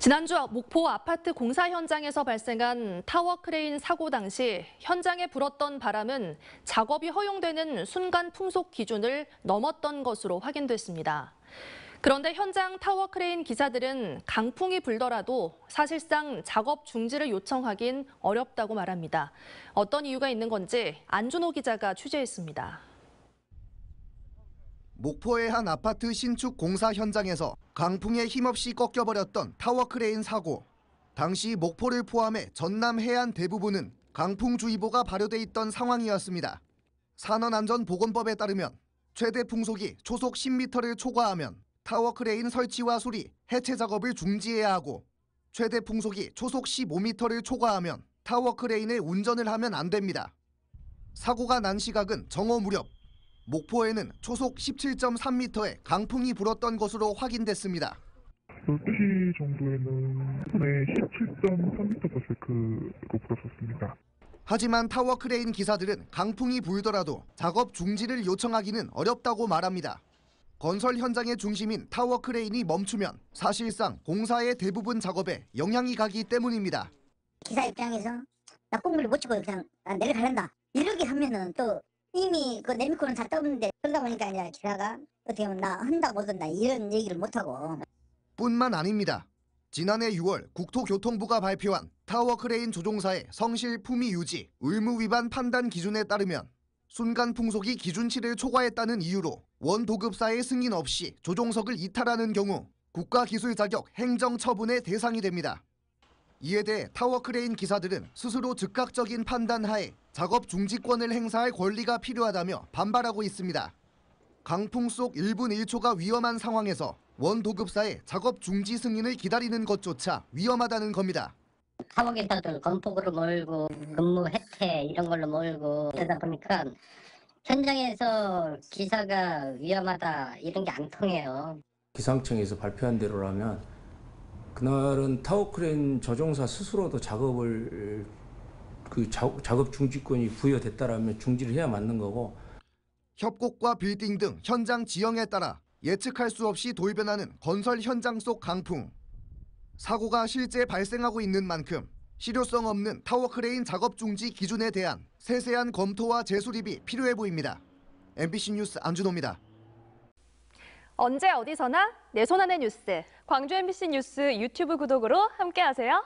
지난주 목포 아파트 공사 현장에서 발생한 타워 크레인 사고 당시 현장에 불었던 바람은 작업이 허용되는 순간 풍속 기준을 넘었던 것으로 확인됐습니다. 그런데 현장 타워 크레인 기사들은 강풍이 불더라도 사실상 작업 중지를 요청하긴 어렵다고 말합니다. 어떤 이유가 있는 건지 안준호 기자가 취재했습니다. 목포의 한 아파트 신축 공사 현장에서 강풍에 힘없이 꺾여버렸던 타워 크레인 사고. 당시 목포를 포함해 전남 해안 대부분은 강풍주의보가 발효돼 있던 상황이었습니다. 산업안전보건법에 따르면 최대 풍속이 초속 10m를 초과하면 타워 크레인 설치와 수리, 해체 작업을 중지해야 하고 최대 풍속이 초속 15m를 초과하면 타워 크레인의 운전을 하면 안 됩니다. 사고가 난 시각은 정오 무렵. 목포에는 초속 17.3m의 강풍이 불었던 것으로 확인됐습니다. 12시 정도에는 손에 17.3m/s로 불었었습니다. 하지만 타워 크레인 기사들은 강풍이 불더라도 작업 중지를 요청하기는 어렵다고 말합니다. 건설 현장의 중심인 타워 크레인이 멈추면 사실상 공사의 대부분 작업에 영향이 가기 때문입니다. 기사 입장에서 나 꽁무를 못 치고 그냥 내려가란다. 이렇게 하면은 또 이미 그 내미코는 다 떠는데 그러다 보니까 이제 기사가 어떻게 보면 나 한다 못 한다 이런 얘기를 못하고. 뿐만 아닙니다. 지난해 6월 국토교통부가 발표한 타워 크레인 조종사의 성실 품위 유지, 의무 위반 판단 기준에 따르면 순간 풍속이 기준치를 초과했다는 이유로 원도급사의 승인 없이 조종석을 이탈하는 경우 국가기술 자격 행정 처분의 대상이 됩니다. 이에 대해 타워 크레인 기사들은 스스로 즉각적인 판단 하에 작업 중지권을 행사할 권리가 필요하다며 반발하고 있습니다. 강풍 속 1분 1초가 위험한 상황에서 원도급사의 작업 중지 승인을 기다리는 것조차 위험하다는 겁니다. 타워기사들 건폭으로 몰고 근무 혜택 이런 걸로 몰고 그러다 보니까 현장에서 기사가 위험하다 이런 게 안 통해요. 기상청에서 발표한 대로라면 그날은 타워 크레인 조종사 스스로도 작업 중지권이 부여됐다라면 중지를 해야 맞는 거고. 협곡과 빌딩 등 현장 지형에 따라 예측할 수 없이 돌변하는 건설 현장 속 강풍. 사고가 실제 발생하고 있는 만큼 실효성 없는 타워 크레인 작업 중지 기준에 대한 세세한 검토와 재수립이 필요해 보입니다. MBC 뉴스 안준호입니다. 언제 어디서나 내 손 안의 뉴스. 광주 MBC 뉴스 유튜브 구독으로 함께하세요.